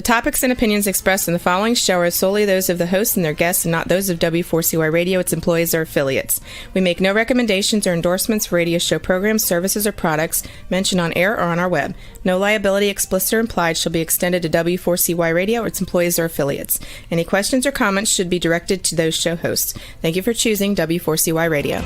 topics and opinions expressed in the following show are solely those of the host and their guests and not those of W4CY Radio, its employees, or affiliates. We make no recommendations or endorsements for radio show programs, services, or products mentioned on air or on our web. No liability, explicit or implied, shall be extended to W4CY Radio or its employees or affiliates. Any questions or comments should be directed to those show hosts. Thank you for choosing W4CY Radio.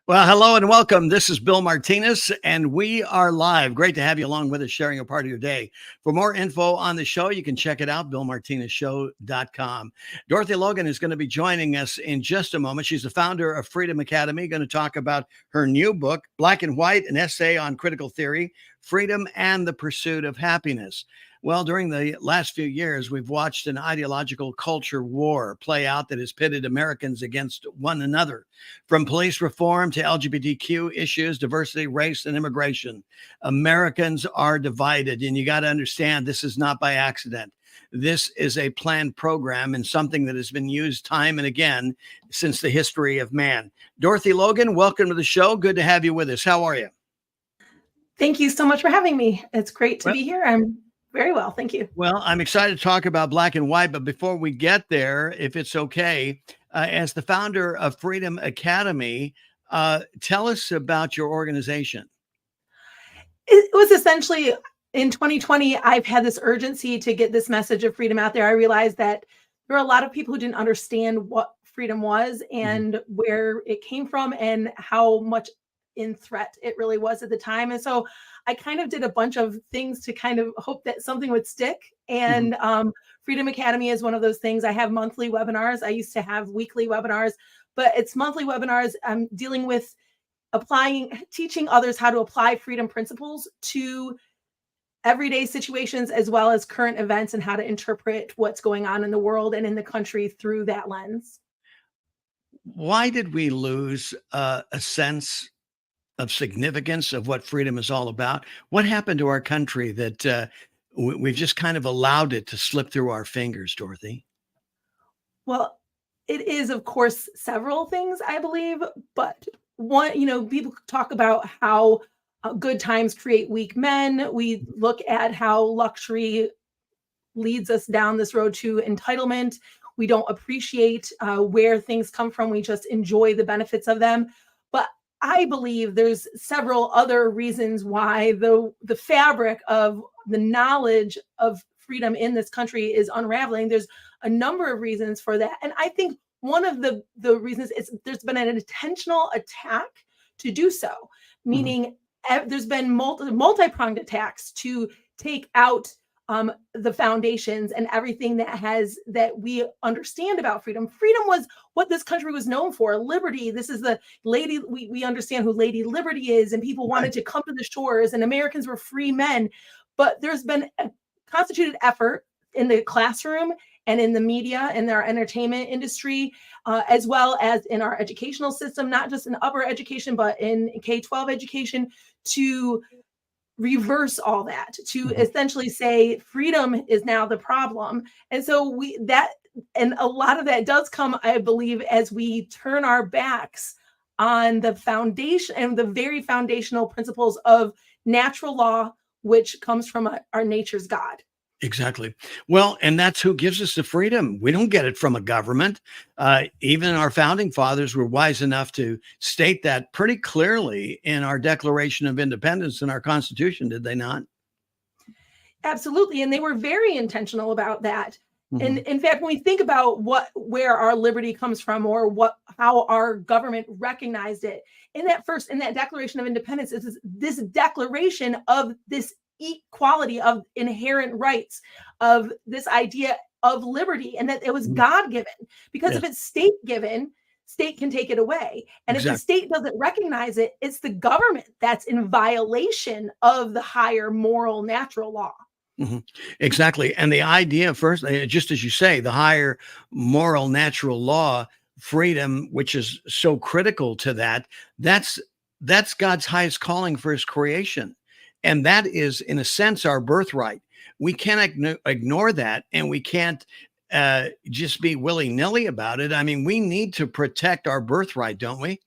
Well, hello and welcome. This is Bill Martinez, and we are live. Great to have you along with us, sharing a part of your day. For more info on the show, you can check it out, BillMartinezShow.com. Dorothy Logan is going to be joining us in just a moment. She's the founder of Freedom Academy, going to talk about her new book, Black and White, an essay on critical theory, freedom, and the pursuit of happiness. Well, during the last few years, we've watched an ideological culture war play out that has pitted Americans against one another. From police reform to LGBTQ issues, diversity, race, and immigration, Americans are divided. And you got to understand, this is not by accident. This is a planned program and something that has been used time and again since the history of man. Dorothy Logan, welcome to the show. Good to have you with us. How are you? Thank you so much for having me. It's great to be here. I'm very well. Thank you. Well, I'm excited to talk about Black and White, but before we get there, if it's okay, as the founder of Freedom Academy, tell us about your organization. It was essentially in 2020, I've had this urgency to get this message of freedom out there. I realized that there are a lot of people who didn't understand what freedom was and where it came from and how much in threat it really was at the time. And so I kind of did a bunch of things to kind of hope that something would stick. And Freedom Academy is one of those things. I have monthly webinars. I used to have weekly webinars, but it's monthly webinars. I'm dealing with teaching others how to apply freedom principles to everyday situations as well as current events and how to interpret what's going on in the world and in the country through that lens. Why did we lose a sense of significance of what freedom is all about? What happened to our country that we've just kind of allowed it to slip through our fingers, Dorothy? Well, it is, of course, several things, I believe, but one, people talk about how good times create weak men. We look at how luxury leads us down this road to entitlement. We don't appreciate where things come from. We just enjoy the benefits of them. But I believe there's several other reasons why the fabric of the knowledge of freedom in this country is unraveling. There's a number of reasons for that. And I think one of the reasons is there's been an intentional attack to do so, meaning there's been multi-pronged attacks to take out the foundations and everything that we understand about freedom. Freedom was what this country was known for. Liberty. This is the lady. We understand who Lady Liberty is, and people wanted to come to the shores, and Americans were free men. But there's been a constituted effort in the classroom and in the media and our entertainment industry, as well as in our educational system, not just in upper education, but in K-12 education, to reverse all that, to essentially say freedom is now the problem. And so and a lot of that does come, I believe, as we turn our backs on the foundation and the very foundational principles of natural law, which comes from our nature's God. Exactly. Well, and that's who gives us the freedom. We don't get it from a government. Even our founding fathers were wise enough to state that pretty clearly in our Declaration of Independence and our Constitution, did they not? Absolutely. And they were very intentional about that. And in fact, when we think about where our liberty comes from or how our government recognized it, in that Declaration of Independence is this declaration of this equality of inherent rights, of this idea of liberty, and that it was God-given. Because if it's state-given, state can take it away. And if the state doesn't recognize it, it's the government that's in violation of the higher moral natural law. Exactly. And the idea, first, just as you say, the higher moral natural law, freedom, which is so critical to that's God's highest calling for his creation. And that is, in a sense, our birthright. we can't ignore that, and we can't just be willy-nilly about it. I mean, we need to protect our birthright, don't we?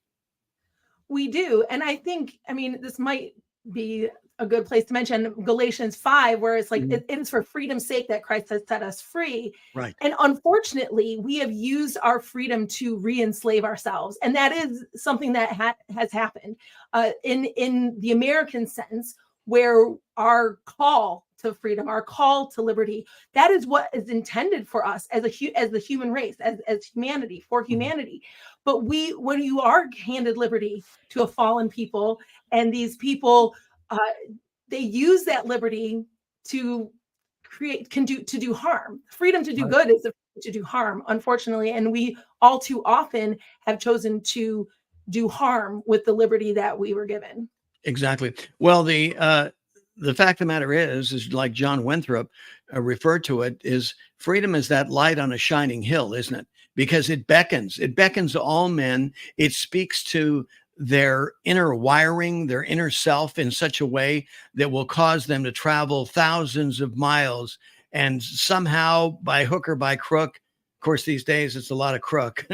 We do. And I think, I mean, this might be a good place to mention Galatians 5, where it's like, it is for freedom's sake that Christ has set us free. Right. And unfortunately, we have used our freedom to re-enslave ourselves. And that is something that has happened in the American sense, where our call to freedom, our call to liberty, that is what is intended for us as the human race, as humanity, for humanity. But when you are handed liberty to a fallen people, and these people, they use that liberty to do harm. Freedom to do good is to do harm, unfortunately. And we all too often have chosen to do harm with the liberty that we were given. Exactly. Well, the fact of the matter is like John Winthrop referred to it, is freedom is that light on a shining hill, isn't it? Because it beckons all men. It speaks to their inner wiring, their inner self in such a way that will cause them to travel thousands of miles, and somehow by hook or by crook, of course, these days it's a lot of crook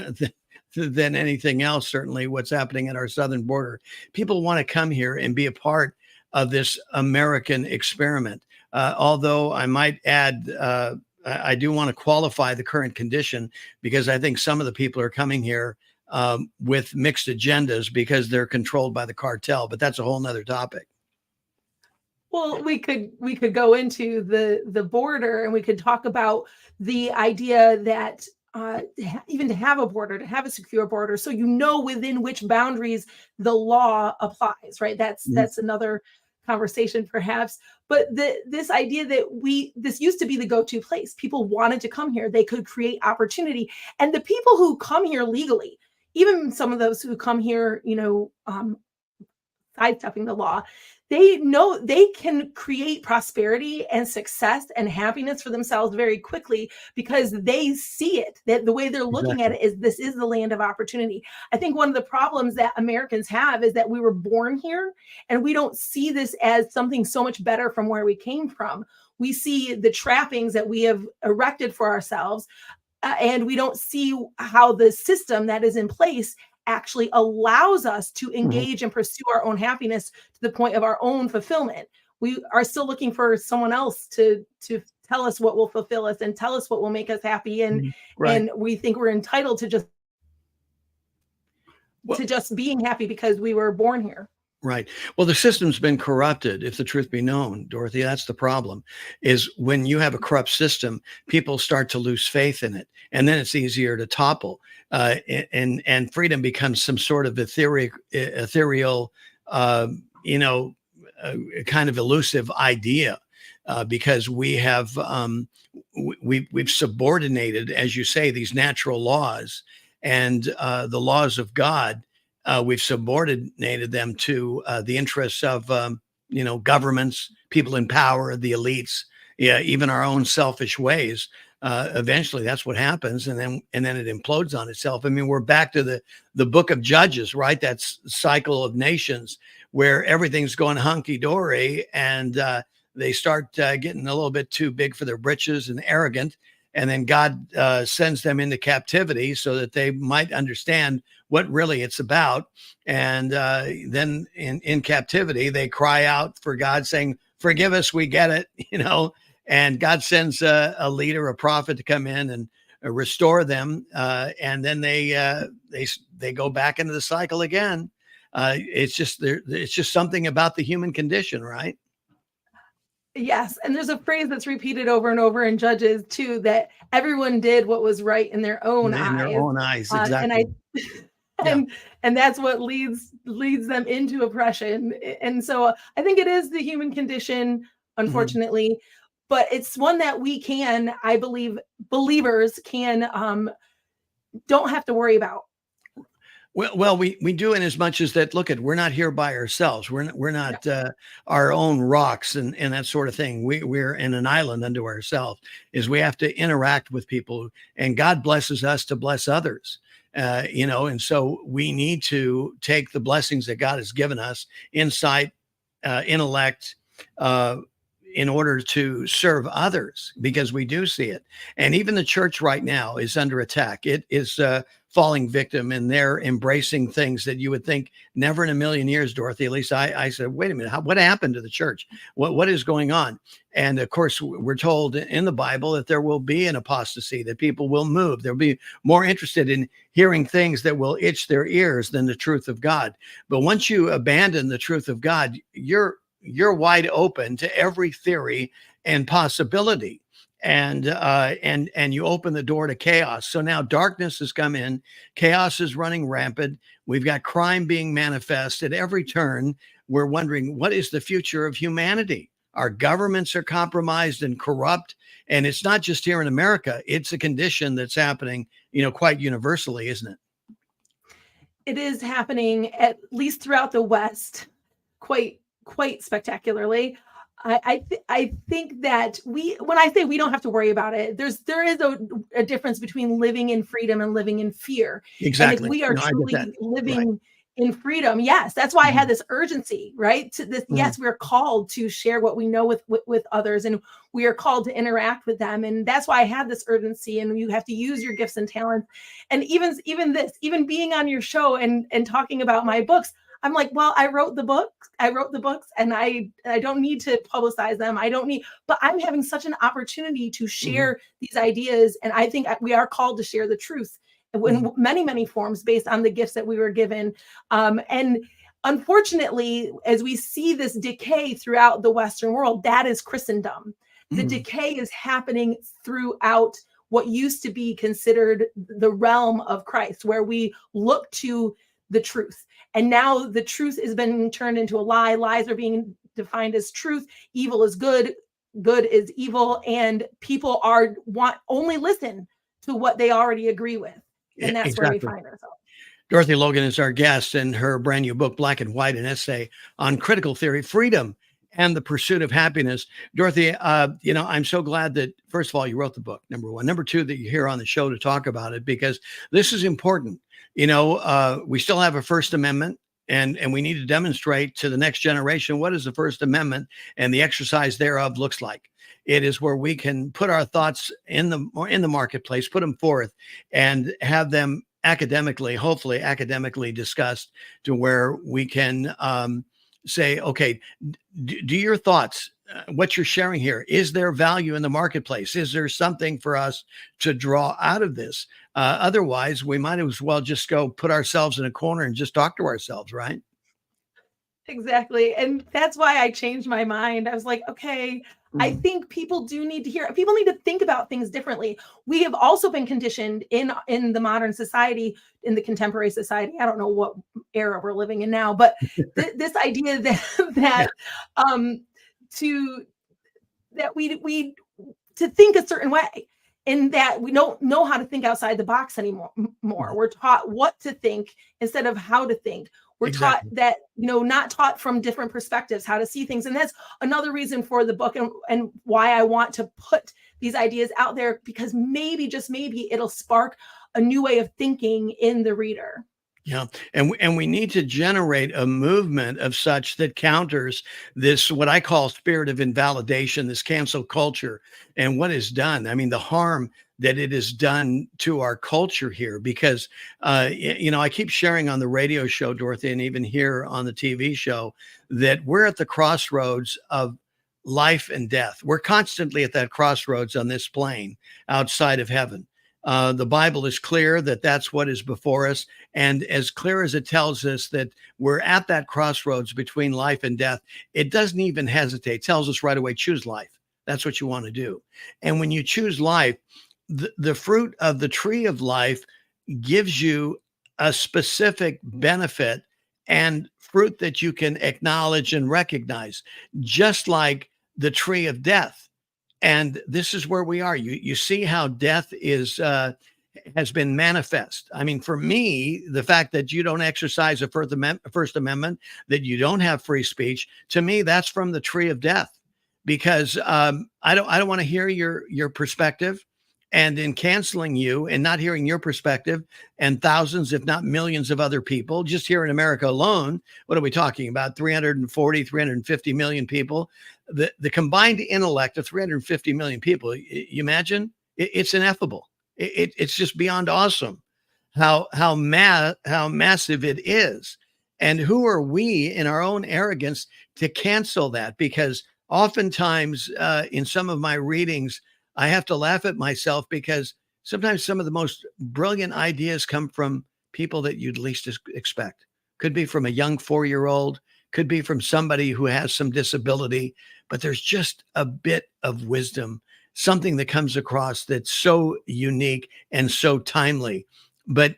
than anything else. Certainly what's happening at our southern border. People want to come here and be a part of this American experiment. Although I might add, I do want to qualify the current condition, because I think some of the people are coming here with mixed agendas because they're controlled by the cartel, but that's a whole nother topic. Well, we could go into the border, and we could talk about the idea that even to have a border, to have a secure border, so within which boundaries the law applies, right? That's another conversation perhaps. But this idea that this used to be the go-to place. People wanted to come here. They could create opportunity. And the people who come here legally, even some of those who come here, sidestepping the law, they know they can create prosperity and success and happiness for themselves very quickly, because they see it, that the way they're looking at it is, this is the land of opportunity. I think one of the problems that Americans have is that we were born here, and we don't see this as something so much better from where we came from. We see the trappings that we have erected for ourselves, and we don't see how the system that is in place actually allows us to engage and pursue our own happiness to the point of our own fulfillment. We are still looking for someone else to tell us what will fulfill us and tell us what will make us happy. And and we think we're entitled to just being happy because we were born here. Right. Well, the system's been corrupted, if the truth be known, Dorothy. That's the problem, is when you have a corrupt system, people start to lose faith in it, and then it's easier to topple. And freedom becomes some sort of ethereal, kind of elusive idea, because we have we've subordinated, as you say, these natural laws and the laws of God. We've subordinated them to the interests of, governments, people in power, the elites, even our own selfish ways. Eventually, that's what happens, and then it implodes on itself. I mean, we're back to the book of Judges, right? That's cycle of nations where everything's going hunky dory, and they start getting a little bit too big for their britches and arrogant. And then God sends them into captivity so that they might understand what really it's about. And then in captivity, they cry out for God, saying, "Forgive us, we get it," And God sends a leader, a prophet, to come in and restore them. And then they go back into the cycle again. It's just something about the human condition, right? Yes. And there's a phrase that's repeated over and over in Judges too, that everyone did what was right in their own eyes. In their own eyes, exactly. And that's what leads them into oppression. And so I think it is the human condition, unfortunately, but it's one that we can, I believe, believers can don't have to worry about. Well, we do, in as much as that. Look, we're not here by ourselves. We're not our own rocks and that sort of thing. We're in an island unto ourselves. Is we have to interact with people, and God blesses us to bless others. And so we need to take the blessings that God has given us: insight, intellect, in order to serve others, because we do see it. And even the church right now is under attack. It is falling victim, and they're embracing things that you would think never in a million years, Dorothy. At least I said, wait a minute, what happened to the church? What is going on? And of course, we're told in the Bible that there will be an apostasy, that people will move. They'll be more interested in hearing things that will itch their ears than the truth of God. But once you abandon the truth of God, you're wide open to every theory and possibility. And you open the door to chaos. So now darkness has come in, chaos is running rampant. We've got crime being manifest at every turn. We're wondering, what is the future of humanity? Our governments are compromised and corrupt. And it's not just here in America. It's a condition that's happening, quite universally, isn't it? It is happening, at least throughout the West, quite spectacularly. I think that when I say we don't have to worry about it, there is a difference between living in freedom and living in fear. Exactly. And if we are truly living in freedom, yes, that's why I had this urgency, right? To this, yes, we're called to share what we know with others, and we are called to interact with them, and that's why I had this urgency. And you have to use your gifts and talents, and even being on your show and talking about my books. I'm like, well, I wrote the books and I don't need to publicize them. But I'm having such an opportunity to share these ideas. And I think we are called to share the truth in many, many forms based on the gifts that we were given. And unfortunately, as we see this decay throughout the Western world, that is Christendom. The decay is happening throughout what used to be considered the realm of Christ, where we look to the truth. And now the truth is being turned into a lie. Lies are being defined as truth. Evil is good. Good is evil. And people only listen to what they already agree with. And that's where we find ourselves. Dorothy Logan is our guest, and her brand new book, Black and White, an essay on critical theory, freedom, and the pursuit of happiness. Dorothy, I'm so glad that, first of all, you wrote the book, number one. Number two, that you're here on the show to talk about it, because this is important. We still have a First Amendment, and we need to demonstrate to the next generation what is the First Amendment and the exercise thereof looks like. It is where we can put our thoughts in the marketplace, put them forth, and have them hopefully academically discussed, to where we can say, okay, do your thoughts, what you're sharing here, is there value in the marketplace? Is there something for us to draw out of this? Otherwise, we might as well just go put ourselves in a corner and just talk to ourselves, right? Exactly. And that's why I changed my mind. I was like, okay, I think people do need to hear, people need to think about things differently. We have also been conditioned in the modern society, in the contemporary society. I don't know what era we're living in now, but this idea that we to think a certain way, and that we don't know how to think outside the box anymore. We're taught what to think instead of how to think. We're taught that, not taught from different perspectives, how to see things. And that's another reason for the book, and why I want to put these ideas out there, because maybe, just maybe, it'll spark a new way of thinking in the reader. Yeah. And we need to generate a movement of such that counters this, what I call spirit of invalidation, this cancel culture, and what is done. I mean, the harm that it has done to our culture here, because, I keep sharing on the radio show, Dorothy, and even here on the TV show, that we're at the crossroads of life and death. We're constantly at that crossroads on this plane outside of heaven. The Bible is clear that that's what is before us. And as clear as it tells us that we're at that crossroads between life and death, it doesn't even hesitate. It tells us right away, choose life. That's what you want to do. And when you choose life, the fruit of the tree of life gives you a specific benefit and fruit that you can acknowledge and recognize, just like the tree of death. And this is where we are. You see how death has been manifest. I mean, for me, the fact that you don't exercise a First Amendment, that you don't have free speech, to me, that's from the tree of death. Because I don't want to hear your perspective. And in canceling you and not hearing your perspective and thousands, if not millions of other people, just here in America alone, what are we talking about? 340, 350 million people. The combined intellect of 350 million people, you imagine? It's ineffable. It's just beyond awesome how massive it is. And who are we in our own arrogance to cancel that? Because oftentimes in some of my readings, I have to laugh at myself because sometimes some of the most brilliant ideas come from people that you'd least expect. Could be from a young 4-year-old, could be from somebody who has some disability, but there's just a bit of wisdom, something that comes across that's so unique and so timely. But,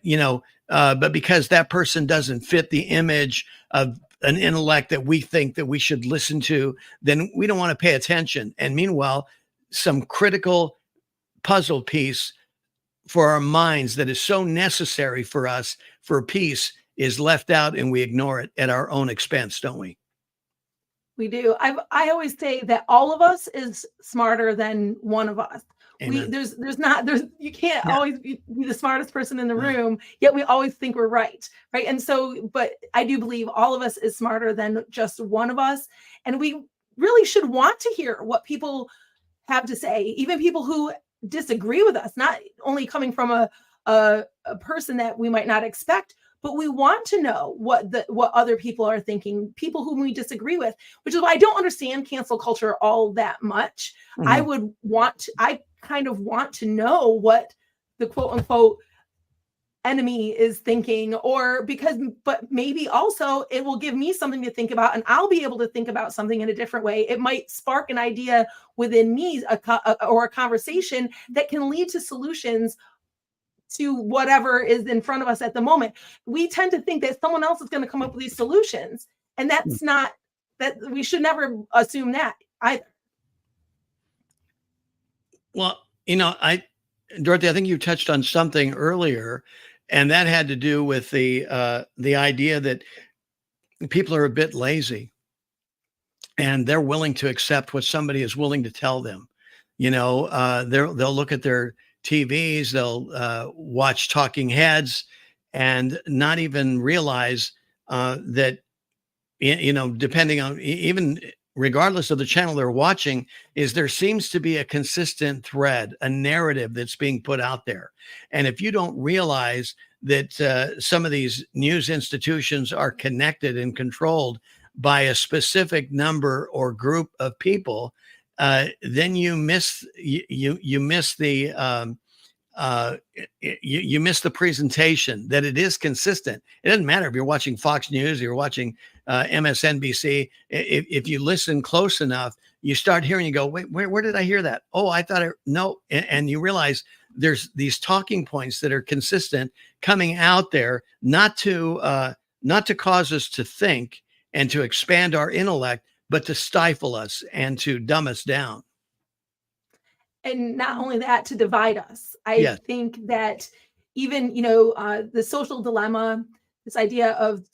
but because that person doesn't fit the image of an intellect that we think that we should listen to, then we don't want to pay attention. And meanwhile, some critical puzzle piece for our minds that is so necessary for us for peace is left out, and we ignore it at our own expense, don't we? We do. I always say that all of us is smarter than one of us. Amen. You can't always be the smartest person in the room, yet we always think we're right. And so, but I do believe all of us is smarter than just one of us. And we really should want to hear what people have to say, even people who disagree with us, not only coming from a person that we might not expect, but we want to know what other people are thinking, people whom we disagree with, which is why I don't understand cancel culture all that much. Mm-hmm. I kind of want to know what the quote unquote enemy is thinking, but maybe also it will give me something to think about, and I'll be able to think about something in a different way. It might spark an idea within me, or a conversation that can lead to solutions to whatever is in front of us at the moment. We tend to think that someone else is going to come up with these solutions, and that's not that. We should never assume that either. Well, Dorothy, I think you touched on something earlier, and that had to do with the idea that people are a bit lazy and they're willing to accept what somebody is willing to tell them. They'll look at their TVs, they'll watch talking heads and not even realize that, depending on even regardless of the channel they're watching, there seems to be a consistent thread, a narrative that's being put out there. And if you don't realize that some of these news institutions are connected and controlled by a specific number or group of people, then you miss you miss the you miss the presentation, that it is consistent. It doesn't matter if you're watching Fox News or you're watching MSNBC. If you listen close enough, you start hearing, you go, wait, where did I hear that? Oh, I thought no. And you realize there's these talking points that are consistent coming out there, not to cause us to think and to expand our intellect, but to stifle us and to dumb us down. And not only that, to divide us. I think that even, the social dilemma, this idea of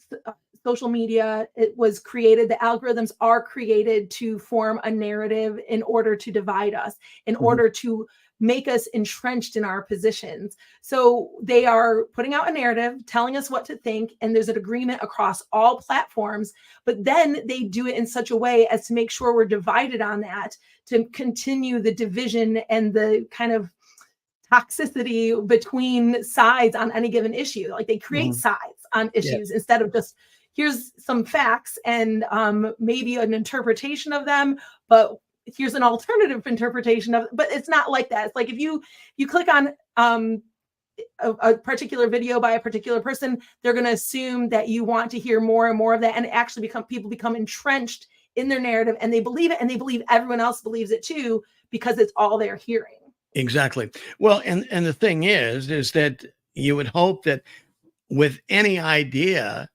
social media, it was created, the algorithms are created to form a narrative in order to divide us, in order to make us entrenched in our positions. So they are putting out a narrative, telling us what to think, and there's an agreement across all platforms, but then they do it in such a way as to make sure we're divided on that, to continue the division and the kind of toxicity between sides on any given issue. Like they create sides on issues instead of just, here's some facts and maybe an interpretation of them, but here's an alternative interpretation of, but it's not like that. It's like if you click on a particular video by a particular person, they're going to assume that you want to hear more and more of that, and actually people become entrenched in their narrative, and they believe it, and they believe everyone else believes it too, because it's all they're hearing. Exactly. Well, and the thing is that you would hope that with any idea,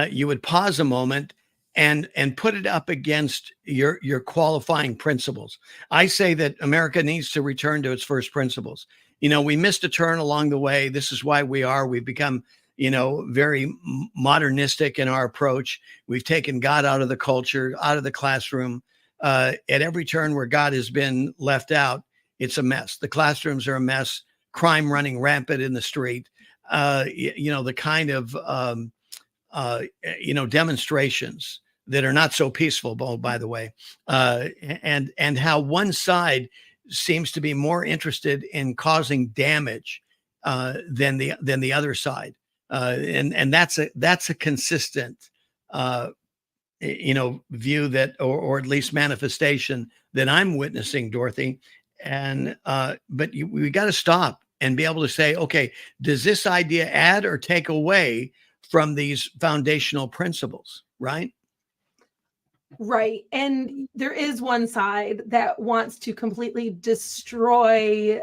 you would pause a moment and put it up against your qualifying principles. I say that America needs to return to its first principles. We missed a turn along the way. This is why we've become, very modernistic in our approach. We've taken God out of the culture, out of the classroom. At every turn where God has been left out, it's a mess. The classrooms are a mess. Crime running rampant in the street. The kind of demonstrations that are not so peaceful, by the way, and how one side seems to be more interested in causing damage than the other side, and that's a consistent view that, or at least manifestation that I'm witnessing, Dorothy. And but we got to stop and be able to say, okay, does this idea add or take away from these foundational principles, right? Right. And there is one side that wants to completely destroy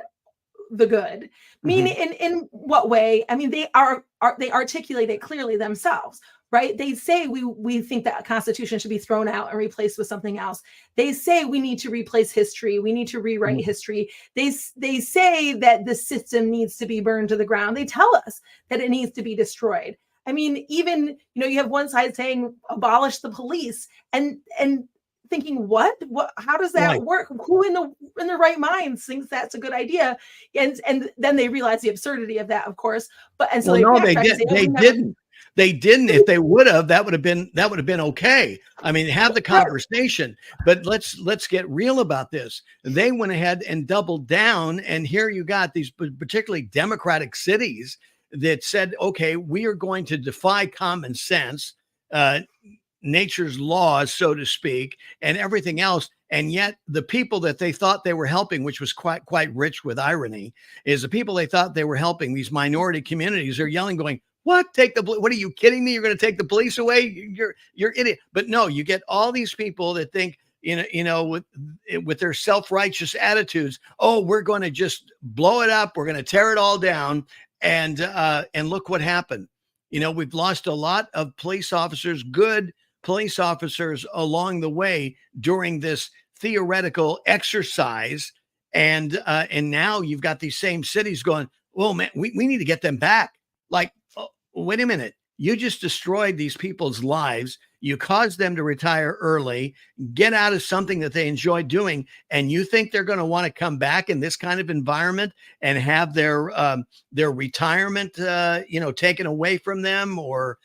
the good. Meaning, in what way? I mean, they articulate it clearly themselves, right? They say we think that a constitution should be thrown out and replaced with something else. They say we need to replace history. We need to rewrite history. They say that the system needs to be burned to the ground. They tell us that it needs to be destroyed. I mean, even, you have one side saying abolish the police and thinking, what, how does that work? Who in the right mind thinks that's a good idea? And then they realize the absurdity of that, of course. They didn't. If they would have, that would have been okay. I mean, have the conversation, but let's get real about this. They went ahead and doubled down. And here you got these particularly democratic cities that said, okay, we are going to defy common sense, nature's laws, so to speak, and everything else. And yet the people that they thought they were helping, which was quite rich with irony, is the people they thought they were helping, these minority communities, are yelling, going, what? What are you kidding me? You're going to take the police away? You're idiot. But no, you get all these people that think, with their self-righteous attitudes, oh, we're going to just blow it up. We're going to tear it all down. And look what happened. We've lost a lot of police officers, good police officers along the way during this theoretical exercise. And now you've got these same cities going, well, man, we need to get them back. Like, oh, wait a minute. You just destroyed these people's lives. You caused them to retire early, get out of something that they enjoy doing. And you think they're going to want to come back in this kind of environment and have their retirement, taken away from them, or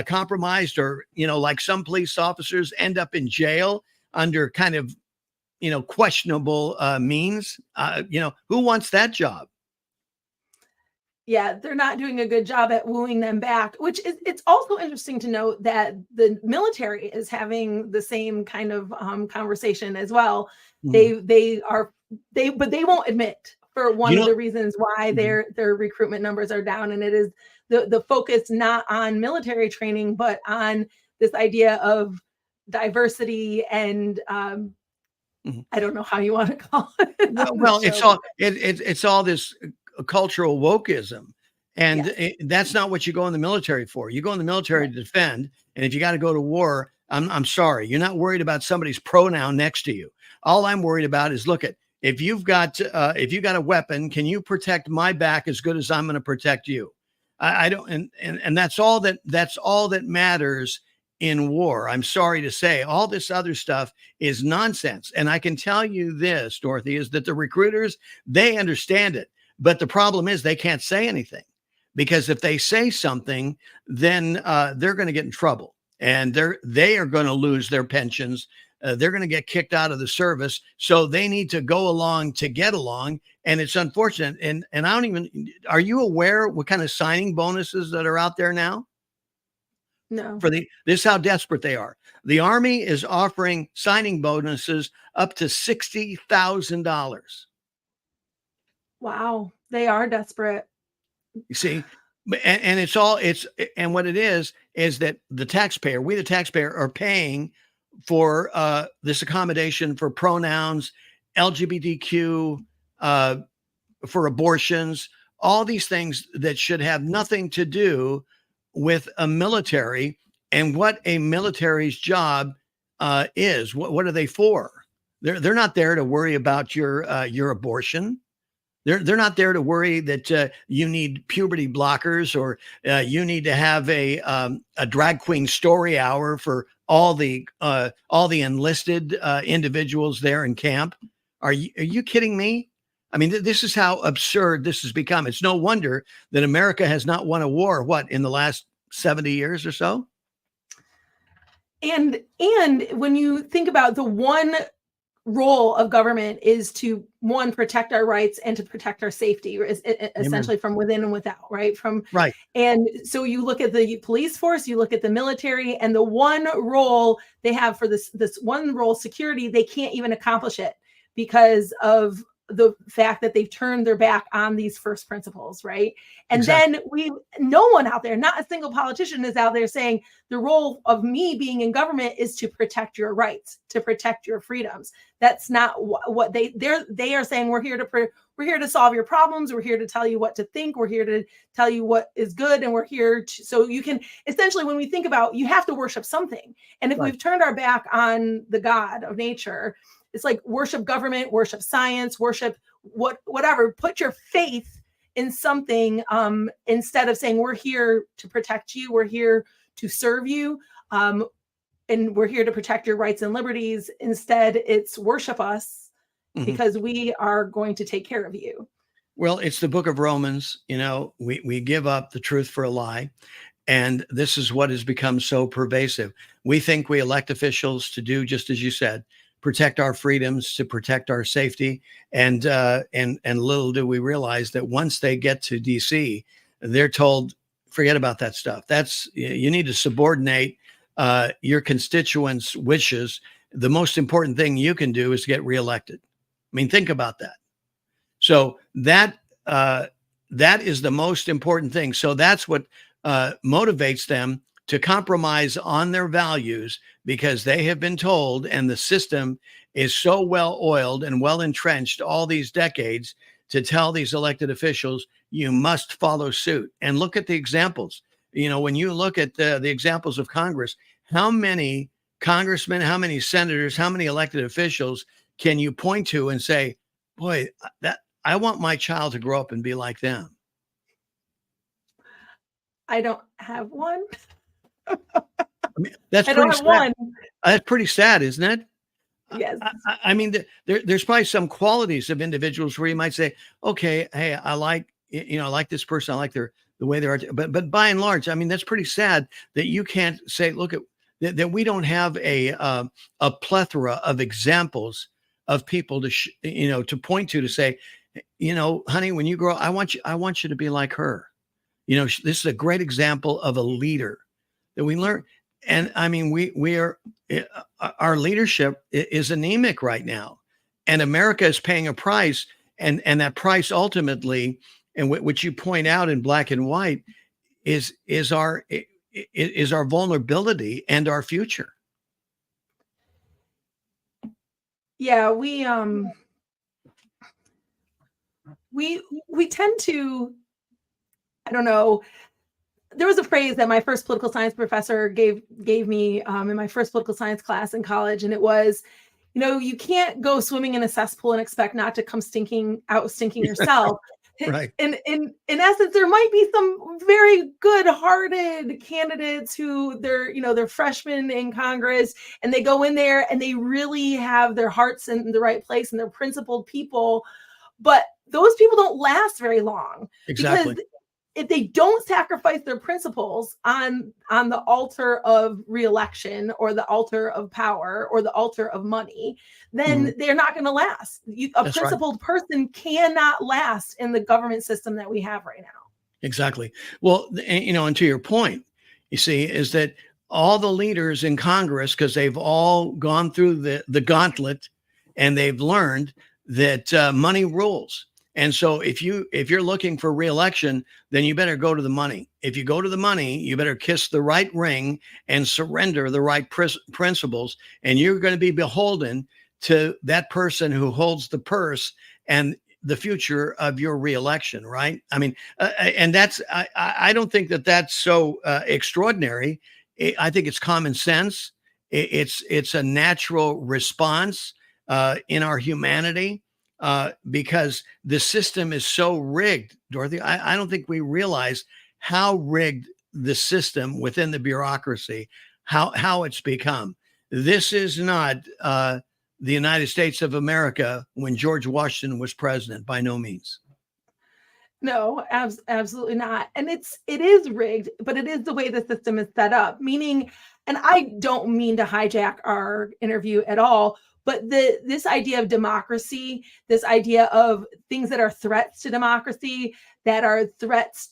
compromised, or, like some police officers end up in jail under kind of, questionable means. Who wants that job? Yeah, they're not doing a good job at wooing them back, which is, it's also interesting to note that the military is having the same kind of conversation as well. But they won't admit for one of the reasons why their recruitment numbers are down. And it is the focus not on military training, but on this idea of diversity and I don't know how you want to call it. Well, it's all this cultural wokeism, and that's not what you go in the military for. You go in the military to defend, and if you got to go to war, I'm sorry, you're not worried about somebody's pronoun next to you. All I'm worried about is, look, if you've got a weapon, can you protect my back as good as I'm going to protect you? I don't, and that's all that matters in war. I'm sorry to say, all this other stuff is nonsense. And I can tell you this, Dorothy, is that the recruiters, they understand it. But the problem is they can't say anything, because if they say something, then they're going to get in trouble, and they are going to lose their pensions. They're going to get kicked out of the service. So they need to go along to get along. And it's unfortunate. And are you aware what kind of signing bonuses that are out there now? No. This is how desperate they are. The Army is offering signing bonuses up to $60,000. Wow, they are desperate. You see, and what it is that the taxpayer are paying for this accommodation for pronouns, LGBTQ, for abortions, all these things that should have nothing to do with a military and what a military's job is. What are they for? They're not there to worry about your abortion. They're not there to worry that you need puberty blockers, or you need to have a drag queen story hour for all the enlisted individuals there in camp. Are you kidding me? I mean, this is how absurd this has become. It's no wonder that America has not won a war, what, in the last 70 years or so? And when you think about the one role of government is to, one, protect our rights and to protect our safety, essentially from within and without, right? Right. And so you look at the police force, you look at the military, and the one role they have for this one role, security, they can't even accomplish it because of the fact that they've turned their back on these first principles, right? And Exactly. then no one out there, not a single politician is out there saying the role of me being in government is to protect your rights, to protect your freedoms. That's not what they are saying. We're here to solve your problems. We're here to tell you what to think. We're here to tell you what is good. And we're here so you can, essentially, when we think about, you have to worship something. And if Right. we've turned our back on the God of nature, it's like worship government, worship science, worship whatever. Put your faith in something instead of saying we're here to protect you, we're here to serve you, and we're here to protect your rights and liberties. Instead, it's worship us because we are going to take care of you. Well, it's the book of Romans. We give up the truth for a lie. And this is what has become so pervasive. We think we elect officials to do, just as you said, protect our freedoms, to protect our safety. And little do we realize that once they get to DC, they're told, forget about that stuff. You need to subordinate your constituents' wishes. The most important thing you can do is get reelected. I mean, think about that. So that is the most important thing. So that's what motivates them to compromise on their values, because they have been told, and the system is so well oiled and well entrenched all these decades, to tell these elected officials, you must follow suit. And look at the examples. When you look at the examples of Congress, how many congressmen, how many senators, how many elected officials can you point to and say, boy, that I want my child to grow up and be like them? I don't have one. I mean, that's I pretty don't have sad. one. That's pretty sad, isn't it? Yes. I mean, there's probably some qualities of individuals where you might say, okay, hey, I like this person. I like the way they are. But by and large, I mean, that's pretty sad that you can't say, look at that we don't have a plethora of examples of people to point to say, honey, when you grow up, I want you to be like her. This is a great example of a leader that we learn. And I mean, our leadership is anemic right now, and America is paying a price, and that price ultimately, and which you point out in black and white, is our vulnerability and our future. Yeah, we tend to, I don't know. There was a phrase that my first political science professor gave me in my first political science class in college, and it was, you can't go swimming in a cesspool and expect not to come stinking yourself. Right. And in essence, there might be some very good-hearted candidates who they're freshmen in Congress, and they go in there and they really have their hearts in the right place and they're principled people, but those people don't last very long. Exactly. Because if they don't sacrifice their principles on the altar of reelection or the altar of power or the altar of money, then they're not going to last. A principled person cannot last in the government system that we have right now. Exactly. Well, and to your point, you see, is that all the leaders in Congress, because they've all gone through the gauntlet, and they've learned that money rules. And so if you're looking for reelection, then you better go to the money. If you go to the money, you better kiss the right ring and surrender the right principles. And you're going to be beholden to that person who holds the purse and the future of your reelection, right? I mean, and I don't think that's so extraordinary. I think it's common sense. It's a natural response in our humanity. Because the system is so rigged, Dorothy. I don't think we realize how rigged the system within the bureaucracy, how it's become. This is not the United States of America when George Washington was president. By no means. No, absolutely not. And it is rigged, but it is the way the system is set up. Meaning, and I don't mean to hijack our interview at all, but this idea of democracy, this idea of things that are threats to democracy, that are threats,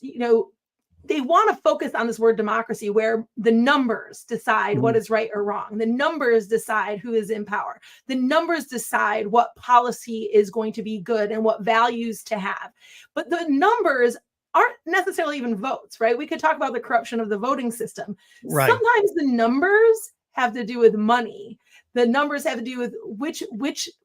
they want to focus on this word democracy, where the numbers decide what is right or wrong. The numbers decide who is in power. The numbers decide what policy is going to be good and what values to have. But the numbers aren't necessarily even votes, right? We could talk about the corruption of the voting system. Right. Sometimes the numbers have to do with money. The numbers have to do with which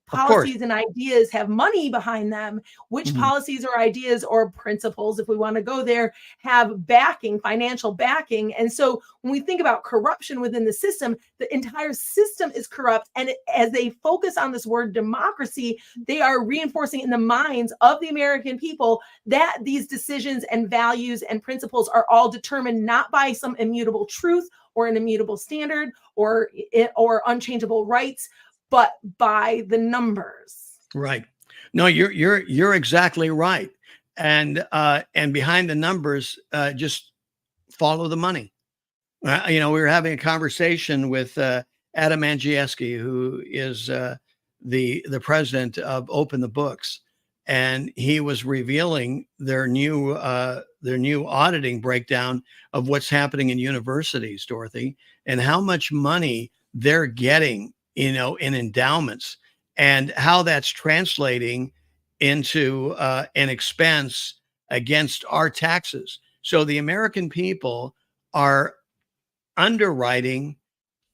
policies and ideas have money behind them, which policies or ideas or principles, if we want to go there, have backing, financial backing. And so when we think about corruption within the system, the entire system is corrupt. And as they focus on this word democracy, they are reinforcing in the minds of the American people that these decisions and values and principles are all determined not by some immutable truth or an immutable standard or unchangeable rights, but by the numbers. Right. No, you're exactly right. And behind the numbers, just follow the money. We were having a conversation with Adam Andrzejewski, who is the president of Open the Books, and he was revealing their new auditing breakdown of what's happening in universities, Dorothy, and how much money they're getting, in endowments, and how that's translating into an expense against our taxes. So the American people are underwriting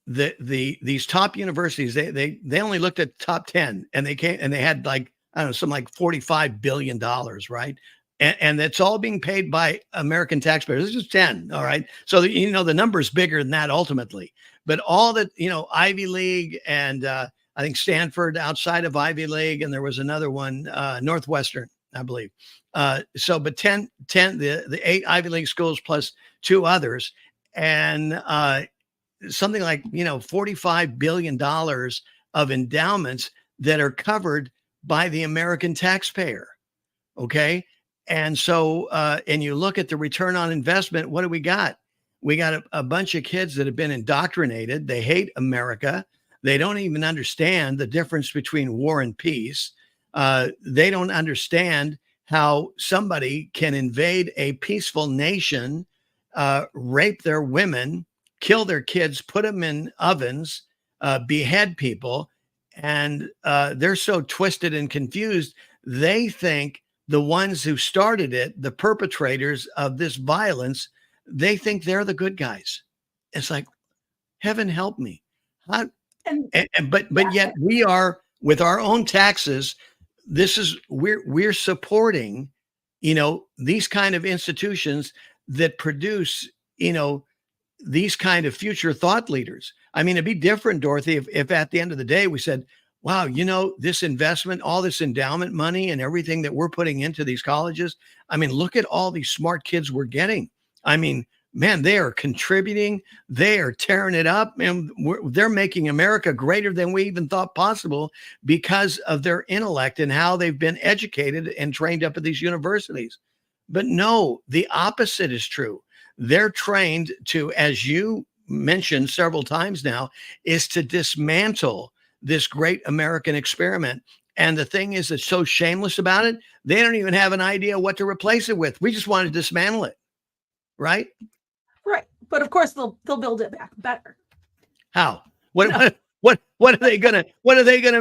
these top universities. They only looked at top 10, and they had like, I don't know, something like $45 billion, right? And that's all being paid by American taxpayers. This is 10, all right? So, the number's bigger than that ultimately. But all that, Ivy League and I think Stanford outside of Ivy League, and there was another one, Northwestern, I believe. But 10, the 8 Ivy League schools plus 2 others, and something like, $45 billion of endowments that are covered by the American taxpayer. Okay. And so, and you look at the return on investment, what do we got? We got a bunch of kids that have been indoctrinated. They hate America. They don't even understand the difference between war and peace. They don't understand how somebody can invade a peaceful nation, rape their women, kill their kids, put them in ovens, behead people. And they're so twisted and confused. They think the ones who started it, the perpetrators of this violence, they think they're the good guys. It's like, heaven help me. But yet we are, with our own taxes, we're supporting, these kind of institutions that produce, these kind of future thought leaders. I mean, it'd be different, Dorothy, if at the end of the day we said, wow, this investment, all this endowment money and everything that we're putting into these colleges. I mean, look at all these smart kids we're getting. I mean, man, they are contributing. They are tearing it up. And they're making America greater than we even thought possible because of their intellect and how they've been educated and trained up at these universities. But no, the opposite is true. They're trained to, as you mentioned several times now, is to dismantle this great American experiment. And the thing is that's so shameless about it, they don't even have an idea what to replace it with. We just want to dismantle it. Right? Right. But of course they'll build it back better. How? What are they gonna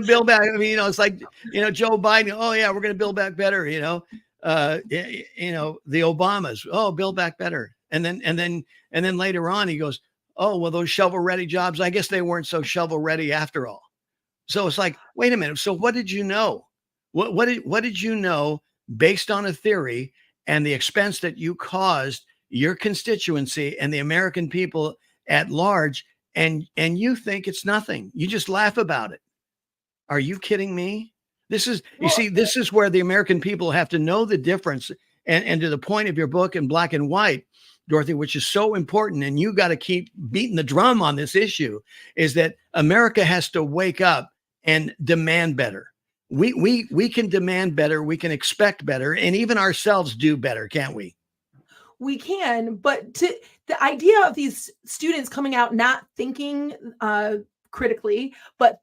build back? I mean, it's like, Joe Biden, oh yeah, we're gonna build back better, the Obamas, oh, build back better. And then later on he goes, oh, well, those shovel-ready jobs, I guess they weren't so shovel-ready after all. So it's like, wait a minute. So what did you know? What did you know based on a theory and the expense that you caused your constituency and the American people at large, and you think it's nothing? You just laugh about it. Are you kidding me? This is where the American people have to know the difference. And to the point of your book in Black and White, Dorothy, which is so important, and you got to keep beating the drum on this issue, is that America has to wake up and demand better. We can demand better, we can expect better, and even ourselves do better, can't we? We can, but the idea of these students coming out not thinking critically, but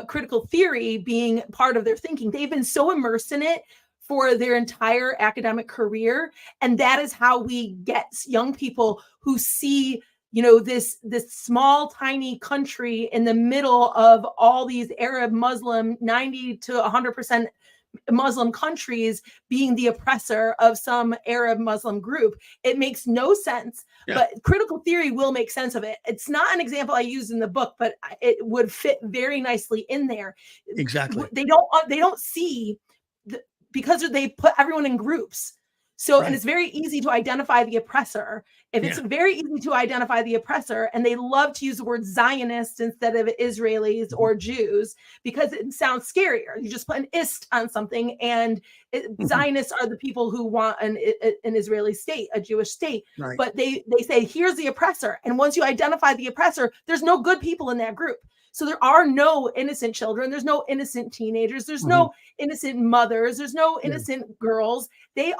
critical theory being part of their thinking, they've been so immersed in it for their entire academic career, and that is how we get young people who see, this small tiny country in the middle of all these Arab, Muslim, 90 to 100% Muslim countries being the oppressor of some Arab Muslim group. It makes no sense, but critical theory will make sense of it. It's not an example I used in the book, but it would fit very nicely in there. Exactly. They don't see because they put everyone in groups. So, and it's very easy to identify the oppressor. If it's very easy to identify the oppressor, and they love to use the word Zionist instead of Israelis or Jews because it sounds scarier. You just put an ist on something, and Zionists are the people who want an Israeli state, a Jewish state. Right. But they say, here's the oppressor. And once you identify the oppressor, there's no good people in that group. So there are no innocent children. There's no innocent teenagers. There's no innocent mothers. There's no innocent girls. They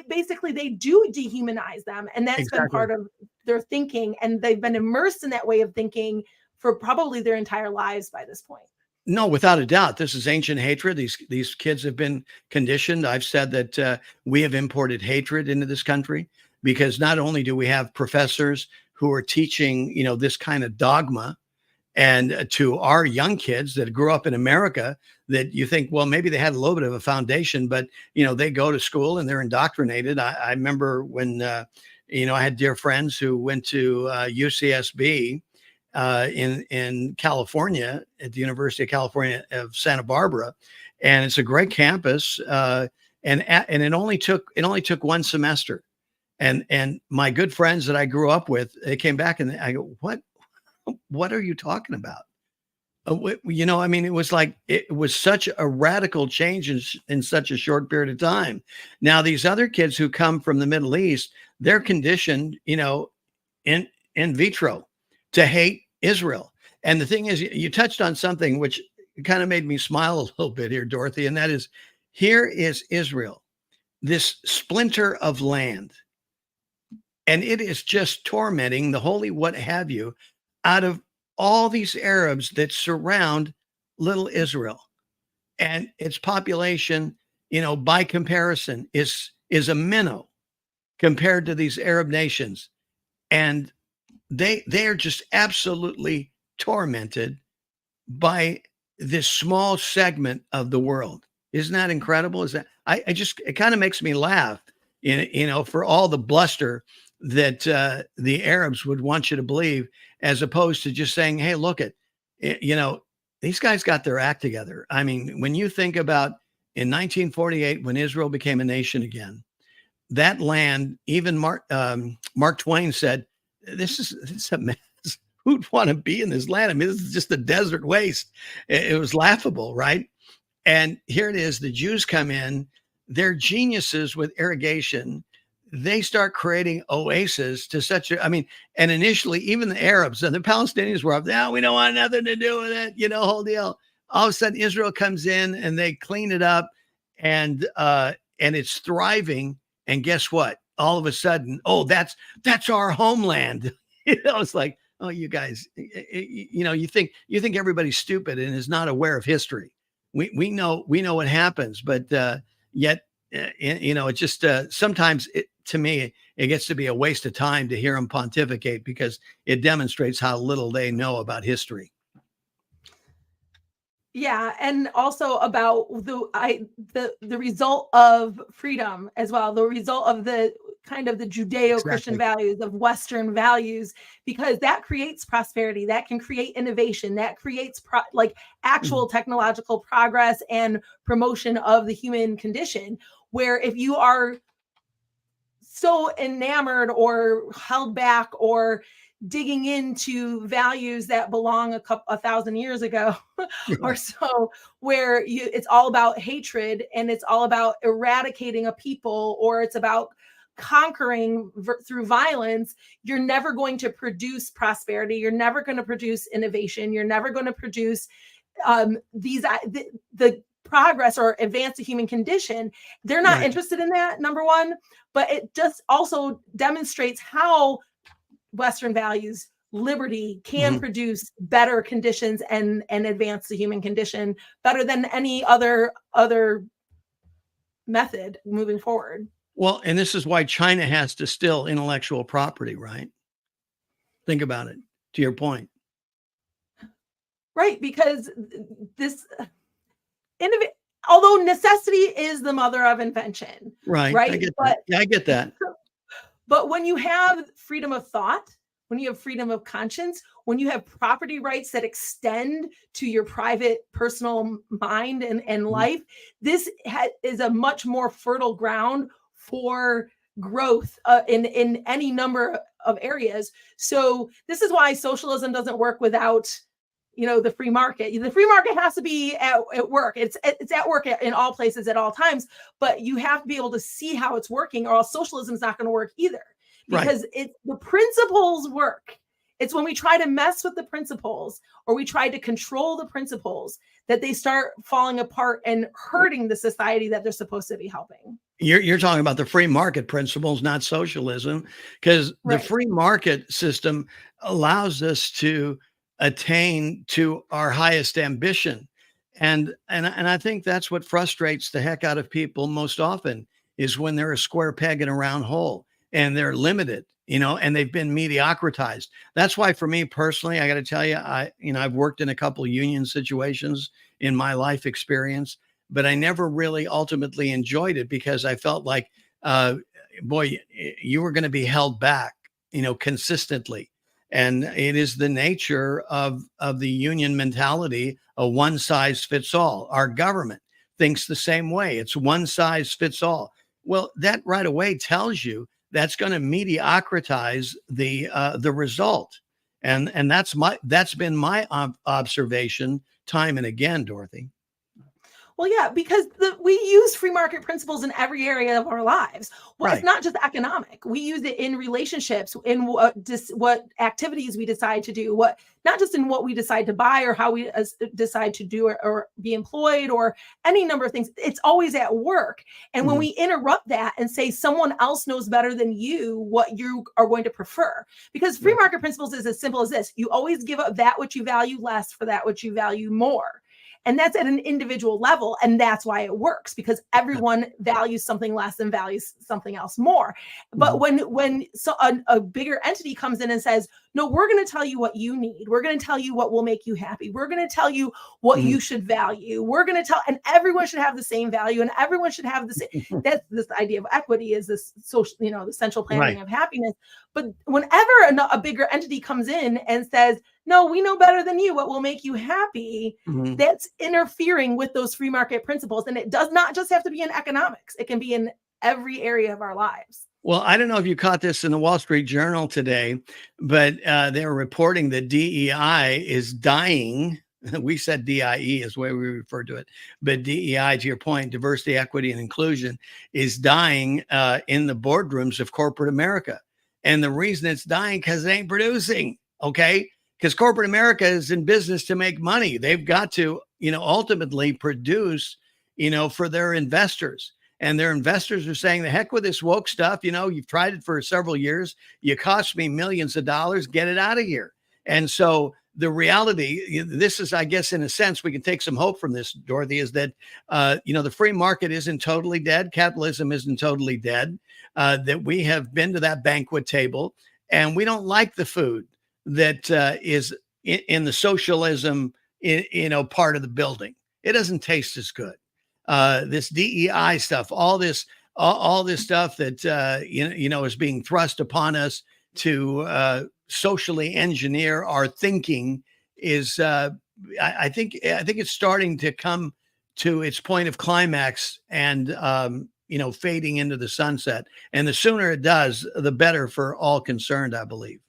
basically do dehumanize them. And that's been part of their thinking. And they've been immersed in that way of thinking for probably their entire lives by this point. No, without a doubt. This is ancient hatred. These kids have been conditioned. I've said that we have imported hatred into this country because not only do we have professors who are teaching, this kind of dogma, and to our young kids that grew up in America, that you think, well, maybe they had a little bit of a foundation, but, they go to school and they're indoctrinated. I remember when, I had dear friends who went to UCSB in California at the University of California of Santa Barbara. And it's a great campus. And it only took one semester. And my good friends that I grew up with, they came back and I go, what are you talking about? It was like, it was such a radical change in such a short period of time. Now, these other kids who come from the Middle East, they're conditioned, in vitro to hate Israel. And the thing is, you touched on something which kind of made me smile a little bit here, Dorothy, and that is, here is Israel, this splinter of land, and it is just tormenting the holy what have you out of all these Arabs that surround little Israel. And its population, by comparison, is a minnow compared to these Arab nations. And they are just absolutely tormented by this small segment of the world. Isn't that incredible? It kind of makes me laugh, for all the bluster that the Arabs would want you to believe, as opposed to just saying, hey, look these guys got their act together. I mean, when you think about in 1948, when Israel became a nation again, that land, even Mark Twain said, this is a mess. Who'd want to be in this land? I mean, this is just a desert waste. It was laughable, right? And here it is. The Jews come in, they're geniuses with irrigation. They start creating oases to and initially even the Arabs and the Palestinians were up there. We don't want nothing to do with it, whole deal. All of a sudden Israel comes in and they clean it up and it's thriving. And guess what? All of a sudden, that's our homeland. It's like, oh, you guys, you think everybody's stupid and is not aware of history. We know what happens, but yet, it just sometimes to me, it gets to be a waste of time to hear them pontificate because it demonstrates how little they know about history. Yeah, and also about the result of freedom as well, the result of the kind of the Judeo-Christian values of Western values, because that creates prosperity, that can create innovation, that creates actual technological progress and promotion of the human condition. Where if you are so enamored or held back or digging into values that belong a 1,000 years ago or so, where it's all about hatred and it's all about eradicating a people, or it's about conquering through violence, you're never going to produce prosperity. You're never going to produce innovation. You're never going to produce the progress or advance the human condition. They're not interested in that, number one, but it just also demonstrates how Western values, liberty, can produce better conditions and advance the human condition better than any other method moving forward. Well, and this is why China has to still intellectual property, right? Think about it, to your point. Right, because this although necessity is the mother of invention. Right. Right. I get that. Yeah, I get that. But when you have freedom of thought, when you have freedom of conscience, when you have property rights that extend to your private personal mind and life, this is a much more fertile ground for growth in any number of areas. So this is why socialism doesn't work without the free market. The free market has to be at work. It's at work in all places at all times, but you have to be able to see how it's working, or else socialism is not going to work either, because the principles work. It's when we try to mess with the principles, or we try to control the principles, that they start falling apart and hurting the society that they're supposed to be helping. You're talking about the free market principles, not socialism, because the free market system allows us to attain to our highest ambition. And I think that's what frustrates the heck out of people most often, is when they're a square peg in a round hole and they're limited, and they've been mediocratized. That's why, for me personally, I got to tell you, I've worked in a couple of union situations in my life experience, but I never really ultimately enjoyed it, because I felt like, boy, you were going to be held back, consistently. And it is the nature of the union mentality, a one size fits all. Our government thinks the same way. It's one size fits all. Well, that right away tells you that's going to mediocritize the result. And that's been my observation time and again, Dorothy. Well, yeah, because we use free market principles in every area of our lives. Well, It's not just economic. We use it in relationships, in what activities we decide to do, not just in what we decide to buy or how we decide to do or be employed, or any number of things. It's always at work. And when we interrupt that and say someone else knows better than you what you are going to prefer, because free market principles is as simple as this: you always give up that which you value less for that which you value more. And that's at an individual level. And that's why it works, because everyone values something less and values something else more. But when a bigger entity comes in and says, no, we're going to tell you what you need. We're going to tell you what will make you happy. We're going to tell you what you should value. We're going to and everyone should have the same value, and everyone should have the same. That's this idea of equity, is this social, the central planning of happiness. But whenever a bigger entity comes in and says, no, we know better than you what will make you happy, that's interfering with those free market principles. And it does not just have to be in economics. It can be in every area of our lives. Well, I don't know if you caught this in the Wall Street Journal today, but they're reporting that DEI is dying. We said DIE is the way we refer to it, but DEI, to your point, diversity, equity, and inclusion, is dying in the boardrooms of corporate America. And the reason it's dying, because it ain't producing, okay? Because corporate America is in business to make money. They've got to, ultimately produce, for their investors. And their investors are saying, the heck with this woke stuff. You've tried it for several years. You cost me millions of dollars. Get it out of here. And so the reality, this is, I guess, in a sense, we can take some hope from this, Dorothy, is that, the free market isn't totally dead. Capitalism isn't totally dead. That we have been to that banquet table, and we don't like the food that is in the socialism, part of the building. It doesn't taste as good. This DEI stuff, all this stuff that is being thrust upon us to socially engineer our thinking is, I think it's starting to come to its point of climax and fading into the sunset. And the sooner it does, the better for all concerned, I believe.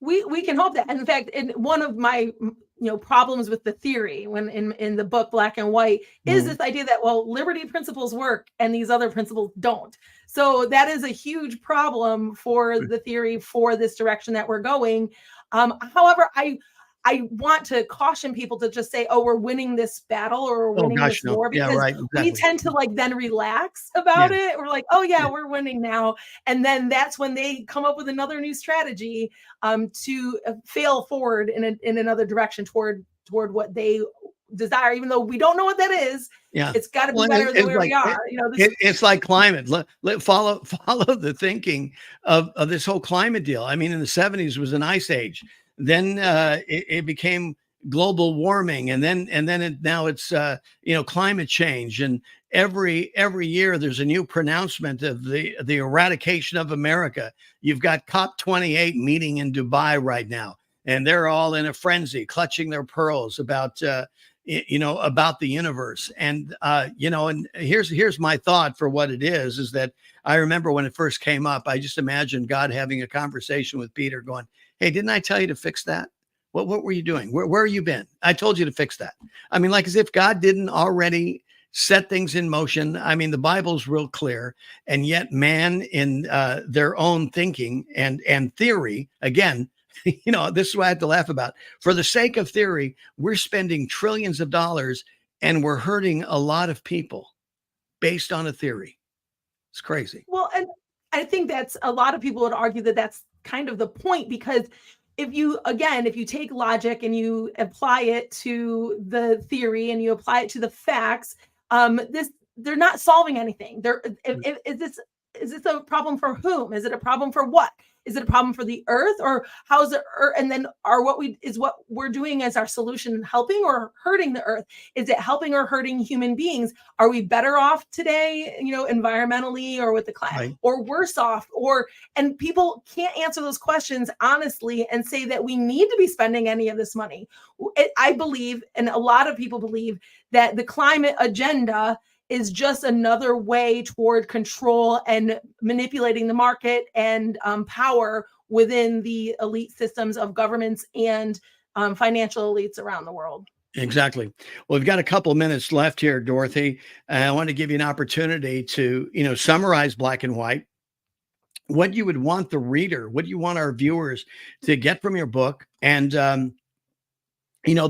We can hope that. And in fact, in one of my problems with the theory when in the book Black and White is this idea that, well, liberty principles work and these other principles don't. So that is a huge problem for the theory, for this direction that we're going. However, I I want to caution people to just say, oh, we're winning this battle or we're Oh winning gosh, this no. war, Yeah, because right. we Exactly. tend to like then relax Yeah. about it. We're like, oh yeah, Yeah. we're winning now. And then that's when they come up with another new strategy to fail forward in another direction toward what they desire, even though we don't know what that is. Yeah. It's got to be Well, better than it's where like we are. it's like climate. Follow the thinking of this whole climate deal. I mean, in the 70s was an ice age. Then it became global warming, and then now it's climate change. And every year there's a new pronouncement of the eradication of America. You've got COP28 meeting in Dubai right now, and they're all in a frenzy, clutching their pearls about about the universe. And and here's my thought for what it is that I remember when it first came up, I just imagined God having a conversation with Peter going, hey, didn't I tell you to fix that? What were you doing? Where have you been? I told you to fix that. I mean, like, as if God didn't already set things in motion. I mean, the Bible's real clear, and yet man in their own thinking and theory, again, this is what I have to laugh about. For the sake of theory, we're spending trillions of dollars and we're hurting a lot of people based on a theory. It's crazy. Well, and I think that's a lot of people would argue that that's kind of the point, because if you take logic and you apply it to the theory and you apply it to the facts, they're not solving anything. Is this a problem for whom? Is it a problem for what? Is it a problem for the earth, or how is it? And then what we're doing as our solution helping or hurting the earth? Is it helping or hurting human beings? Are we better off today, environmentally or with the climate, Right. or worse off? And people can't answer those questions honestly and say that we need to be spending any of this money. I believe, and a lot of people believe, that the climate agenda is just another way toward control and manipulating the market and power within the elite systems of governments and financial elites around the world. Exactly. Well, we've got a couple of minutes left here, Dorothy. I want to give you an opportunity to, summarize Black and White, what you would want the reader, what you want our viewers to get from your book, and, the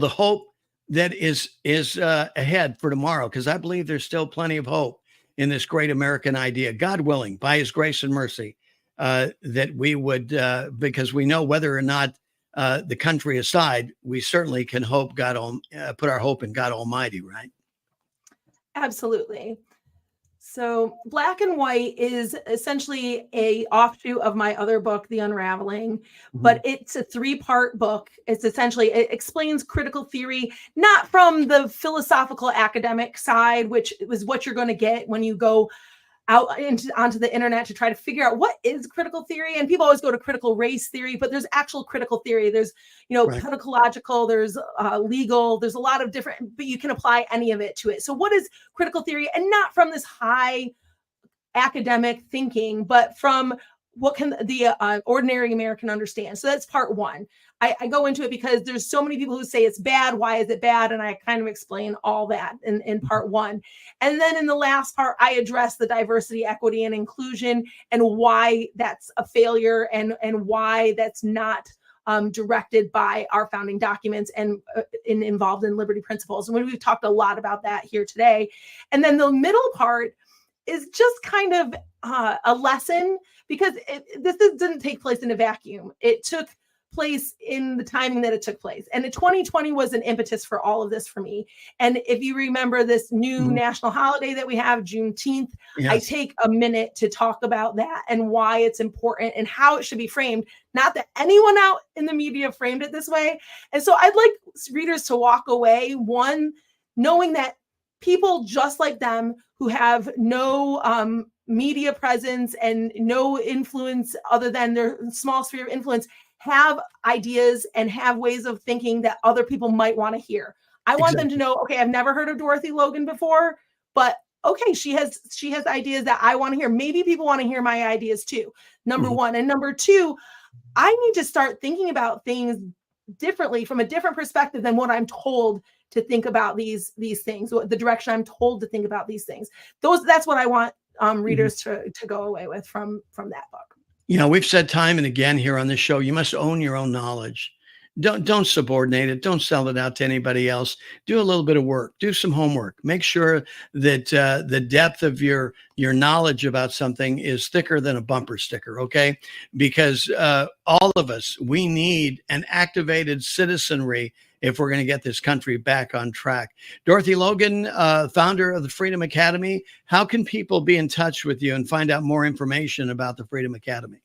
hope that is ahead for tomorrow, because I believe there's still plenty of hope in this great American idea. God willing, by his grace and mercy, that we would, because we know whether or not the country aside, we certainly can hope put our hope in God Almighty, right? Absolutely. So Black and White is essentially a offshoot of my other book, The Unraveling, but it's a 3-part book. It explains critical theory, not from the philosophical academic side, which is what you're going to get when you go out onto the internet to try to figure out what is critical theory. And people always go to critical race theory, but there's actual critical theory. There's, Right. pedagogical, there's legal, there's a lot of different, but you can apply any of it to it. So what is critical theory? And not from this high academic thinking, but from what can the ordinary American understand? So that's part one. I go into it because there's so many people who say it's bad. Why is it bad? And I kind of explain all that in part one. And then in the last part, I address the diversity, equity, and inclusion and why that's a failure and why that's not directed by our founding documents and involved in liberty principles. And we've talked a lot about that here today. And then the middle part is just kind of a lesson, because this didn't take place in a vacuum. It took place in the timing that it took place. And the 2020 was an impetus for all of this for me. And if you remember this new national holiday that we have, Juneteenth, Yes. I take a minute to talk about that and why it's important and how it should be framed. Not that anyone out in the media framed it this way. And so I'd like readers to walk away, one, knowing that people just like them who have no media presence and no influence other than their small sphere of influence have ideas and have ways of thinking that other people might want to hear. I want them to know, okay, I've never heard of Dorothy Logan before, but okay, she has ideas that I want to hear. Maybe people want to hear my ideas too. Number one. And number two, I need to start thinking about things differently from a different perspective than what I'm told to think about these things, the direction I'm told to think about these things. That's what I want readers to go away with from that book. We've said time and again here on this show, you must own your own knowledge. Don't subordinate it. Don't sell it out to anybody else. Do a little bit of work. Do some homework. Make sure that the depth of your knowledge about something is thicker than a bumper sticker. Okay, because all of us, we need an activated citizenry if we're going to get this country back on track. Dorothy Logan, founder of the Freedom Academy. How can people be in touch with you and find out more information about the Freedom Academy?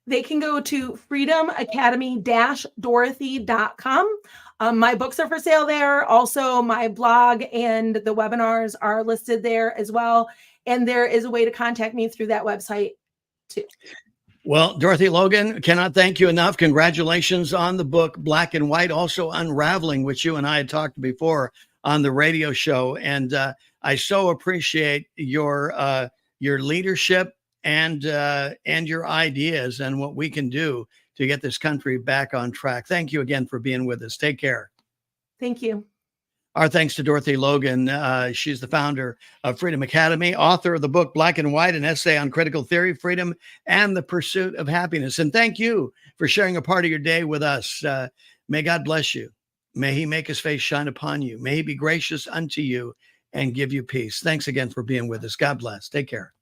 They can go to freedomacademy-dorothy.com. My books are for sale there. Also, my blog and the webinars are listed there as well. And there is a way to contact me through that website too. Well, Dorothy Logan, cannot thank you enough. Congratulations on the book, Black and White, also Unraveling, which you and I had talked before on the radio show. And I so appreciate your leadership and your ideas and what we can do to get this country back on track. Thank you again for being with us. Take care. Thank you. Our thanks to Dorothy Logan. She's the founder of Freedom Academy, author of the book Black and White, an essay on critical theory, freedom, and the pursuit of happiness. And thank you for sharing a part of your day with us. May God bless you. May he make his face shine upon you. May he be gracious unto you and give you peace. Thanks again for being with us. God bless. Take care.